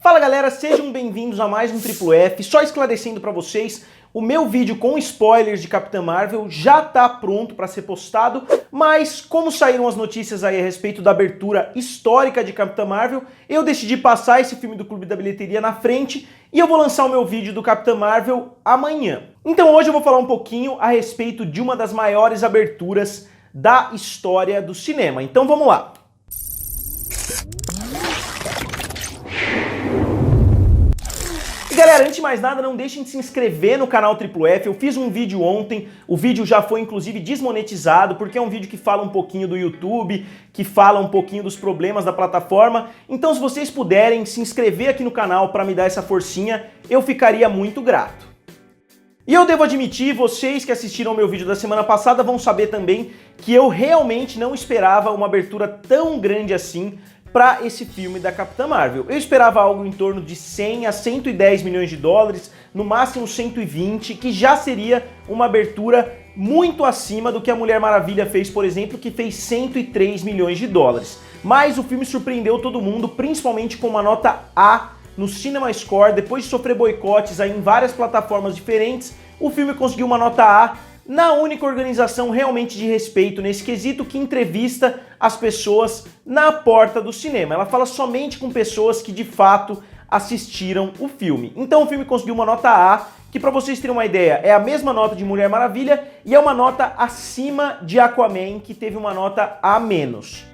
Fala galera, sejam bem-vindos a mais um Triplo F. Só esclarecendo pra vocês, o meu vídeo com spoilers de Capitã Marvel já tá pronto pra ser postado, mas como saíram as notícias aí a respeito da abertura histórica de Capitã Marvel, eu decidi passar esse filme do Clube da Bilheteria na frente e eu vou lançar o meu vídeo do Capitã Marvel amanhã. Então hoje eu vou falar um pouquinho a respeito de uma das maiores aberturas da história do cinema. Então vamos lá. Galera, antes de mais nada, não deixem de se inscrever no canal Triplo F. Eu fiz um vídeo ontem, o vídeo já foi inclusive desmonetizado, porque é um vídeo que fala um pouquinho do YouTube, que fala um pouquinho dos problemas da plataforma. Então, se vocês puderem se inscrever aqui no canal para me dar essa forcinha, eu ficaria muito grato. E eu devo admitir, vocês que assistiram ao meu vídeo da semana passada vão saber também que eu realmente não esperava uma abertura tão grande assim para esse filme da Capitã Marvel. Eu esperava algo em torno de 100 a 110 milhões de dólares, no máximo 120, que já seria uma abertura muito acima do que a Mulher Maravilha fez, por exemplo, que fez 103 milhões de dólares. Mas o filme surpreendeu todo mundo, principalmente com uma nota A no CinemaScore. Depois de sofrer boicotes aí em várias plataformas diferentes, o filme conseguiu uma nota A na única organização realmente de respeito nesse quesito, que entrevista as pessoas na porta do cinema. Ela fala somente com pessoas que de fato assistiram o filme. Então o filme conseguiu uma nota A, que para vocês terem uma ideia, é a mesma nota de Mulher Maravilha e é uma nota acima de Aquaman, que teve uma nota A-.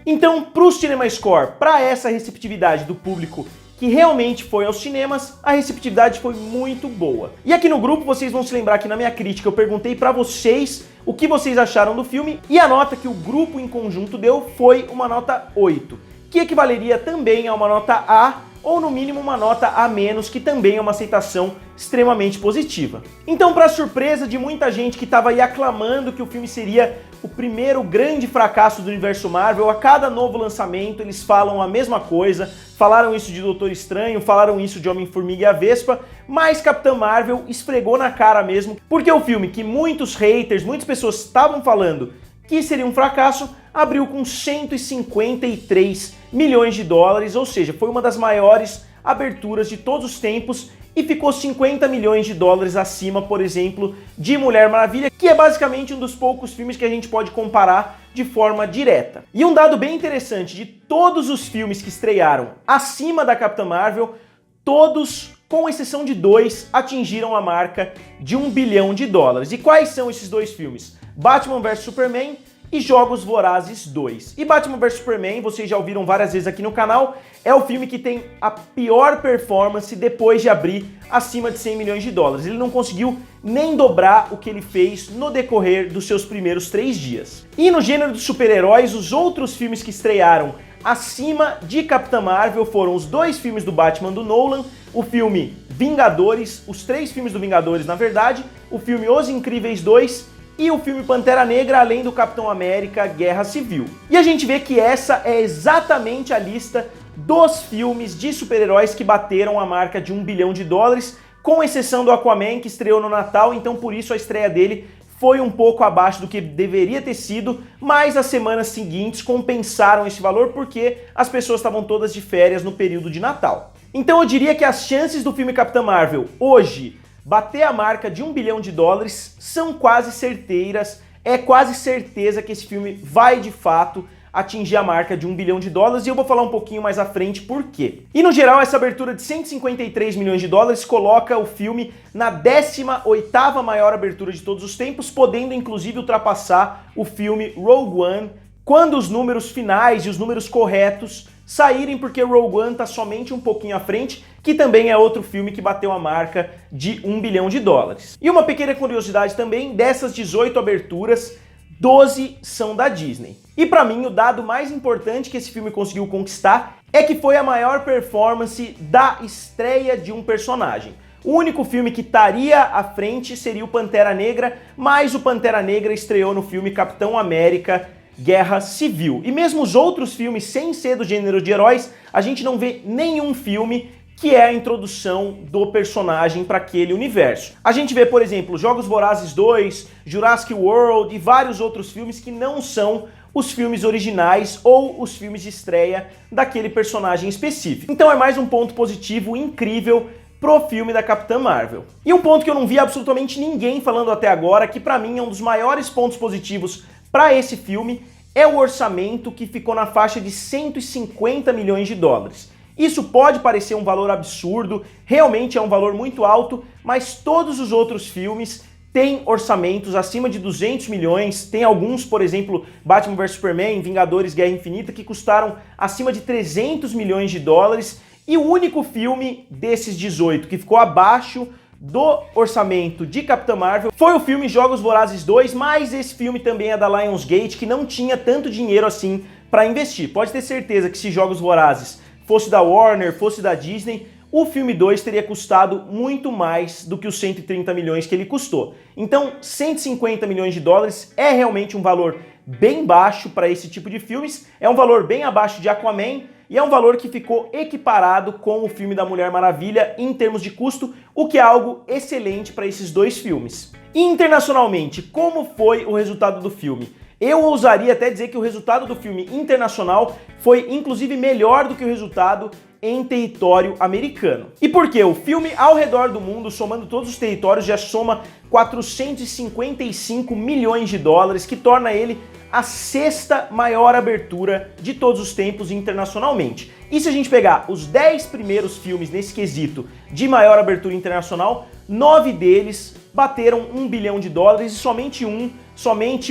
Então, para o CinemaScore, para essa receptividade do público que realmente foi aos cinemas, a receptividade foi muito boa. E aqui no grupo vocês vão se lembrar que na minha crítica eu perguntei pra vocês o que vocês acharam do filme e a nota que o grupo em conjunto deu foi uma nota 8, que equivaleria também a uma nota A ou no mínimo uma nota A-, que também é uma aceitação extremamente positiva. Então, para surpresa de muita gente que estava aí aclamando que o filme seria o primeiro grande fracasso do universo Marvel, a cada novo lançamento eles falam a mesma coisa, falaram isso de Doutor Estranho, falaram isso de Homem-Formiga e a Vespa, mas Capitã Marvel esfregou na cara mesmo, porque o filme que muitos haters, muitas pessoas estavam falando que seria um fracasso, abriu com 153 milhões de dólares, ou seja, foi uma das maiores aberturas de todos os tempos e ficou 50 milhões de dólares acima, por exemplo, de Mulher Maravilha, que é basicamente um dos poucos filmes que a gente pode comparar de forma direta. E um dado bem interessante, de todos os filmes que estrearam acima da Capitã Marvel, todos, com exceção de 2, atingiram a marca de 1 bilhão de dólares. E quais são esses dois filmes? Batman vs Superman e Jogos Vorazes 2. E Batman vs Superman, vocês já ouviram várias vezes aqui no canal, é o filme que tem a pior performance depois de abrir acima de 100 milhões de dólares. Ele não conseguiu nem dobrar o que ele fez no decorrer dos seus primeiros 3 dias. E no gênero dos super-heróis, os outros filmes que estrearam acima de Capitã Marvel foram os 2 filmes do Batman do Nolan, o filme Vingadores, os 3 filmes do Vingadores na verdade, o filme Os Incríveis 2 e o filme Pantera Negra, além do Capitão América Guerra Civil. E a gente vê que essa é exatamente a lista dos filmes de super-heróis que bateram a marca de 1 bilhão de dólares, com exceção do Aquaman, que estreou no Natal, então por isso a estreia dele foi um pouco abaixo do que deveria ter sido, mas as semanas seguintes compensaram esse valor porque as pessoas estavam todas de férias no período de Natal. Então eu diria que as chances do filme Capitã Marvel hoje bater a marca de 1 bilhão de dólares são quase certeiras, é quase certeza que esse filme vai de fato atingir a marca de 1 bilhão de dólares e eu vou falar um pouquinho mais à frente por quê. E no geral essa abertura de 153 milhões de dólares coloca o filme na 18ª maior abertura de todos os tempos, podendo inclusive ultrapassar o filme Rogue One, quando os números finais e os números corretos saírem, porque Rogue One tá somente um pouquinho à frente, que também é outro filme que bateu a marca de 1 bilhão de dólares. E uma pequena curiosidade também, dessas 18 aberturas, 12 são da Disney. E pra mim, o dado mais importante que esse filme conseguiu conquistar é que foi a maior performance da estreia de um personagem. O único filme que estaria à frente seria o Pantera Negra, mas o Pantera Negra estreou no filme Capitão América Guerra Civil. E mesmo os outros filmes, sem ser do gênero de heróis, a gente não vê nenhum filme que é a introdução do personagem para aquele universo. A gente vê, por exemplo, Jogos Vorazes 2, Jurassic World e vários outros filmes que não são os filmes originais ou os filmes de estreia daquele personagem específico. Então é mais um ponto positivo incrível pro filme da Capitã Marvel. E um ponto que eu não vi absolutamente ninguém falando até agora, que pra mim é um dos maiores pontos positivos para esse filme, é o orçamento, que ficou na faixa de 150 milhões de dólares. Isso pode parecer um valor absurdo, realmente é um valor muito alto, mas todos os outros filmes têm orçamentos acima de 200 milhões, tem alguns, por exemplo, Batman vs Superman, Vingadores Guerra Infinita, que custaram acima de 300 milhões de dólares, e o único filme desses 18 que ficou abaixo do orçamento de Capitã Marvel foi o filme Jogos Vorazes 2, mas esse filme também é da Lionsgate, que não tinha tanto dinheiro assim para investir. Pode ter certeza que se Jogos Vorazes fosse da Warner, fosse da Disney, o filme 2 teria custado muito mais do que os 130 milhões que ele custou. Então, 150 milhões de dólares é realmente um valor bem baixo para esse tipo de filmes, é um valor bem abaixo de Aquaman, e é um valor que ficou equiparado com o filme da Mulher Maravilha em termos de custo, o que é algo excelente para esses dois filmes. E internacionalmente, como foi o resultado do filme? Eu ousaria até dizer que o resultado do filme internacional foi inclusive melhor do que o resultado em território americano. E por quê? O filme ao redor do mundo, somando todos os territórios, já soma 455 milhões de dólares, que torna ele a sexta maior abertura de todos os tempos internacionalmente. E se a gente pegar os 10 primeiros filmes nesse quesito de maior abertura internacional, 9 deles bateram 1 bilhão de dólares e somente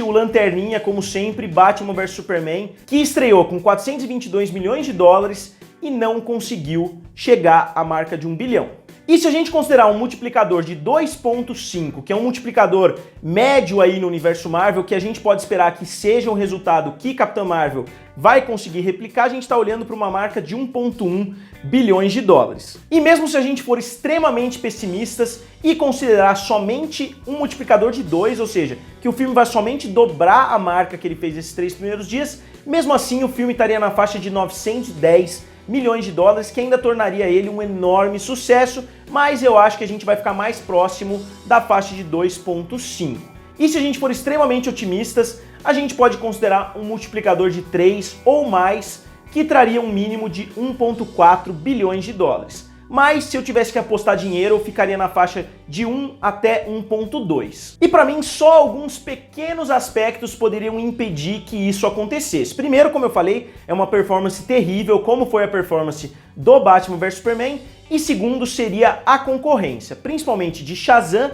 o Lanterninha, como sempre, Batman vs Superman, que estreou com 422 milhões de dólares e não conseguiu chegar à marca de 1 bilhão. E se a gente considerar um multiplicador de 2.5, que é um multiplicador médio aí no universo Marvel, que a gente pode esperar que seja um resultado que Capitã Marvel vai conseguir replicar, a gente está olhando para uma marca de 1.1 bilhões de dólares. E mesmo se a gente for extremamente pessimistas e considerar somente um multiplicador de 2, ou seja, que o filme vai somente dobrar a marca que ele fez esses 3 primeiros dias, mesmo assim o filme estaria na faixa de 910 milhões de dólares, que ainda tornaria ele um enorme sucesso, mas eu acho que a gente vai ficar mais próximo da faixa de 2.5. E se a gente for extremamente otimistas, a gente pode considerar um multiplicador de 3 ou mais, que traria um mínimo de 1.4 bilhões de dólares. Mas se eu tivesse que apostar dinheiro, eu ficaria na faixa de 1 até 1.2. E para mim, só alguns pequenos aspectos poderiam impedir que isso acontecesse. Primeiro, como eu falei, é uma performance terrível, como foi a performance do Batman vs Superman. E segundo, seria a concorrência, principalmente de Shazam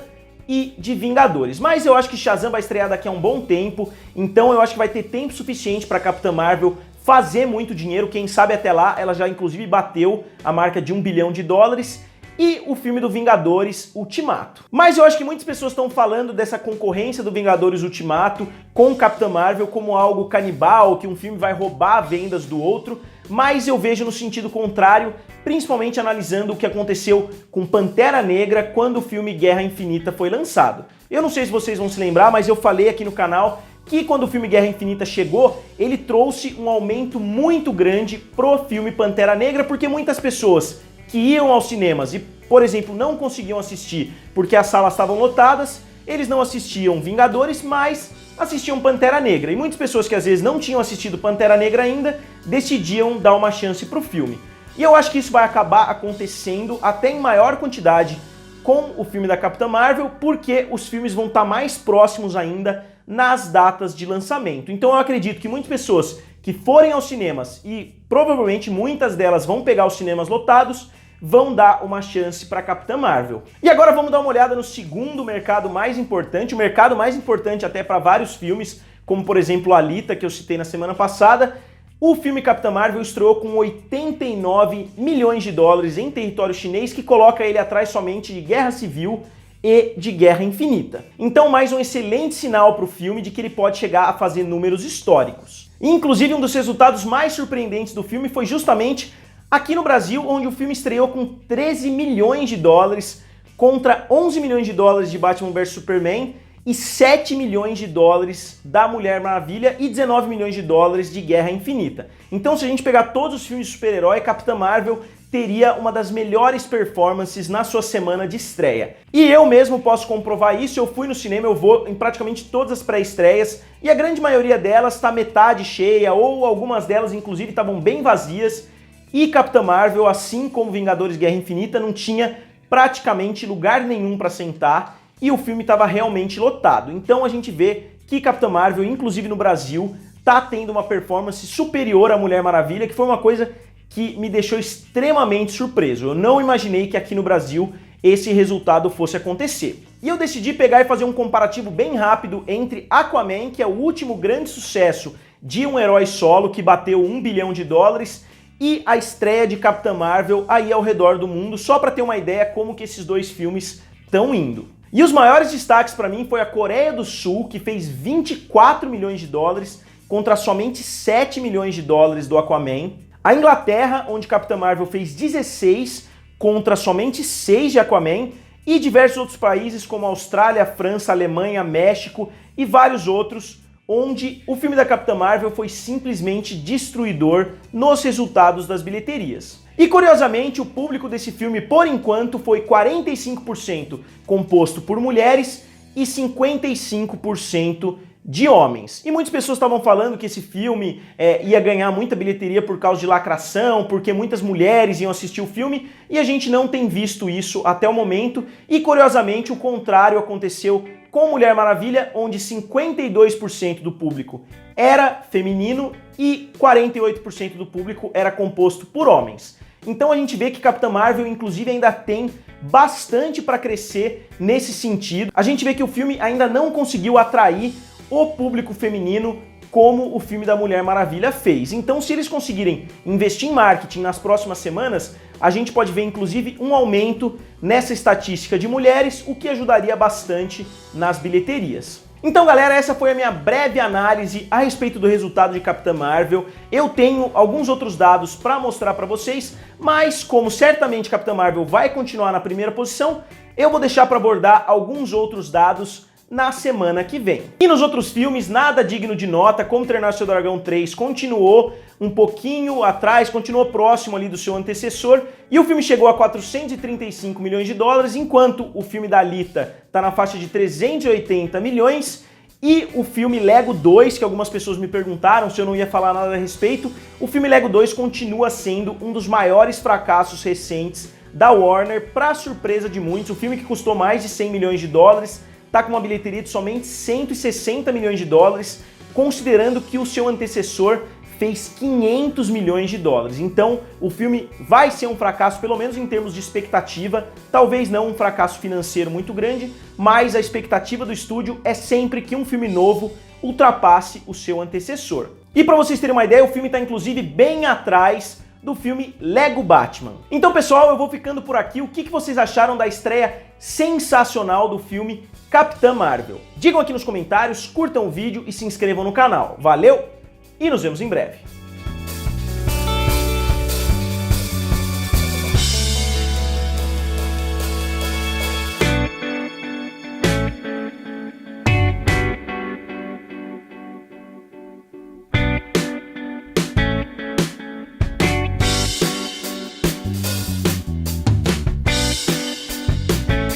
e de Vingadores. Mas eu acho que Shazam vai estrear daqui a um bom tempo, então eu acho que vai ter tempo suficiente para Capitã Marvel fazer muito dinheiro, quem sabe até lá ela já inclusive bateu a marca de 1 bilhão de dólares, e o filme do Vingadores Ultimato. Mas eu acho que muitas pessoas estão falando dessa concorrência do Vingadores Ultimato com Capitã Marvel como algo canibal, que um filme vai roubar vendas do outro, mas eu vejo no sentido contrário, principalmente analisando o que aconteceu com Pantera Negra quando o filme Guerra Infinita foi lançado. Eu não sei se vocês vão se lembrar, mas eu falei aqui no canal que quando o filme Guerra Infinita chegou, ele trouxe um aumento muito grande pro filme Pantera Negra, porque muitas pessoas que iam aos cinemas e, por exemplo, não conseguiam assistir porque as salas estavam lotadas, eles não assistiam Vingadores, mas assistiam Pantera Negra. E muitas pessoas que às vezes não tinham assistido Pantera Negra ainda, decidiam dar uma chance pro filme. E eu acho que isso vai acabar acontecendo até em maior quantidade com o filme da Capitã Marvel, porque os filmes vão estar mais próximos ainda nas datas de lançamento. Então eu acredito que muitas pessoas que forem aos cinemas, e provavelmente muitas delas vão pegar os cinemas lotados, vão dar uma chance para Capitã Marvel. E agora vamos dar uma olhada no segundo mercado mais importante, o mercado mais importante até para vários filmes, como por exemplo Alita, que eu citei na semana passada. O filme Capitã Marvel estreou com 89 milhões de dólares em território chinês, que coloca ele atrás somente de Guerra Civil e de Guerra Infinita. Então, mais um excelente sinal para o filme de que ele pode chegar a fazer números históricos. E, inclusive, um dos resultados mais surpreendentes do filme foi justamente aqui no Brasil, onde o filme estreou com 13 milhões de dólares contra 11 milhões de dólares de Batman vs Superman e 7 milhões de dólares da Mulher Maravilha e 19 milhões de dólares de Guerra Infinita. Então, se a gente pegar todos os filmes de super-herói, Capitã Marvel teria uma das melhores performances na sua semana de estreia. E eu mesmo posso comprovar isso, eu fui no cinema, eu vou em praticamente todas as pré-estreias, e a grande maioria delas está metade cheia, ou algumas delas inclusive estavam bem vazias, e Capitã Marvel, assim como Vingadores Guerra Infinita, não tinha praticamente lugar nenhum para sentar, e o filme estava realmente lotado. Então a gente vê que Capitã Marvel, inclusive no Brasil, tá tendo uma performance superior à Mulher Maravilha, que foi uma coisa que me deixou extremamente surpreso. Eu não imaginei que aqui no Brasil esse resultado fosse acontecer. E eu decidi pegar e fazer um comparativo bem rápido entre Aquaman, que é o último grande sucesso de um herói solo que bateu $1 bilhão, e a estreia de Capitã Marvel aí ao redor do mundo, só para ter uma ideia como que esses dois filmes estão indo. E os maiores destaques para mim foi a Coreia do Sul, que fez $24 milhões contra somente $7 milhões do Aquaman. A Inglaterra, onde Capitã Marvel fez 16 contra somente 6 de Aquaman, e diversos outros países como Austrália, França, Alemanha, México e vários outros, onde o filme da Capitã Marvel foi simplesmente destruidor nos resultados das bilheterias. E curiosamente, o público desse filme, por enquanto, foi 45% composto por mulheres e 55% de homens. E muitas pessoas estavam falando que esse filme ia ganhar muita bilheteria por causa de lacração, porque muitas mulheres iam assistir o filme, e a gente não tem visto isso até o momento, e curiosamente o contrário aconteceu com Mulher Maravilha, onde 52% do público era feminino e 48% do público era composto por homens. Então a gente vê que Capitã Marvel, inclusive, ainda tem bastante para crescer nesse sentido. A gente vê que o filme ainda não conseguiu atrair o público feminino como o filme da Mulher Maravilha fez. Então, se eles conseguirem investir em marketing nas próximas semanas, a gente pode ver inclusive um aumento nessa estatística de mulheres, o que ajudaria bastante nas bilheterias. Então, galera, essa foi a minha breve análise a respeito do resultado de Capitã Marvel. Eu tenho alguns outros dados para mostrar para vocês, mas como certamente Capitã Marvel vai continuar na primeira posição, eu vou deixar para abordar alguns outros dados na semana que vem. E nos outros filmes, nada digno de nota. Como Treinar Seu Dragão 3 continuou um pouquinho atrás, continuou próximo ali do seu antecessor, e o filme chegou a $435 milhões, enquanto o filme da Alita tá na faixa de 380 milhões, e o filme Lego 2, que algumas pessoas me perguntaram se eu não ia falar nada a respeito, o filme Lego 2 continua sendo um dos maiores fracassos recentes da Warner, para surpresa de muitos. O filme que custou mais de $100 milhões tá com uma bilheteria de somente $160 milhões, considerando que o seu antecessor fez $500 milhões. Então, o filme vai ser um fracasso, pelo menos em termos de expectativa, talvez não um fracasso financeiro muito grande, mas a expectativa do estúdio é sempre que um filme novo ultrapasse o seu antecessor. E para vocês terem uma ideia, o filme está inclusive bem atrás do filme Lego Batman. Então, pessoal, eu vou ficando por aqui. O que vocês acharam da estreia sensacional do filme Capitã Marvel? Digam aqui nos comentários, curtam o vídeo e se inscrevam no canal. Valeu e nos vemos em breve.